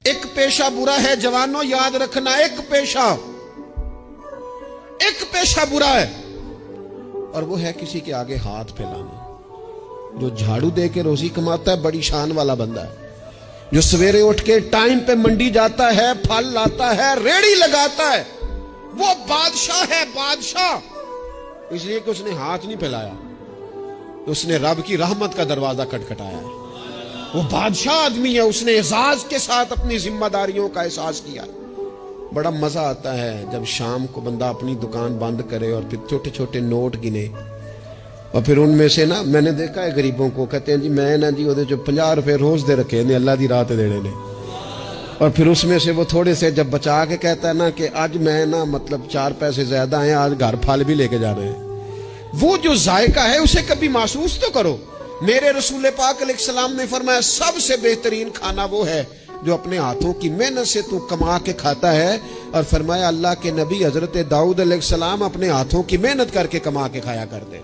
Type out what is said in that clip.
एक पेशा बुरा है जवानों, याद रखना, एक पेशा बुरा है, और वो है किसी के आगे हाथ फैलाना। जो झाड़ू दे के रोजी कमाता है बड़ी शान वाला बंदा है। जो सवेरे उठ के टाइम पे मंडी जाता है, फल लाता है, रेड़ी लगाता है, वो बादशाह है, बादशाह। इसलिए कि उसने हाथ नहीं फैलाया, उसने रब की रहमत का दरवाजा खटखटाया है। वो बादशाह आदमी है, उसने एजाज के साथ अपनी जिम्मेदारियों का एहसास किया। बड़ा मजा आता है जब शाम को बंदा अपनी दुकान बंद करे और फिर छोटे छोटे नोट गिने, और फिर उनमें से ना, मैंने देखा है गरीबों को, कहते हैं जी मैं ना जी वो जो 50 रुपए रोज दे रखे ने अल्लाह दी रात देने ने, और फिर उसमें से वो थोड़े से जब बचा के कहता है ना कि आज मैं ना मतलब 4 पैसे ज्यादा हैं, आज घर फल भी लेके जा रहे हैं। वो जो जायका है उसे कभी महसूस तो करो। मेरे रसूल पाक अलैहिस्सलाम ने फरमाया सबसे बेहतरीन खाना वो है जो अपने हाथों की मेहनत से तू कमा के खाता है। और फरमाया अल्लाह के नबी हजरत दाऊद अलैहिस्सलाम अपने हाथों की मेहनत करके कमा के खाया करते।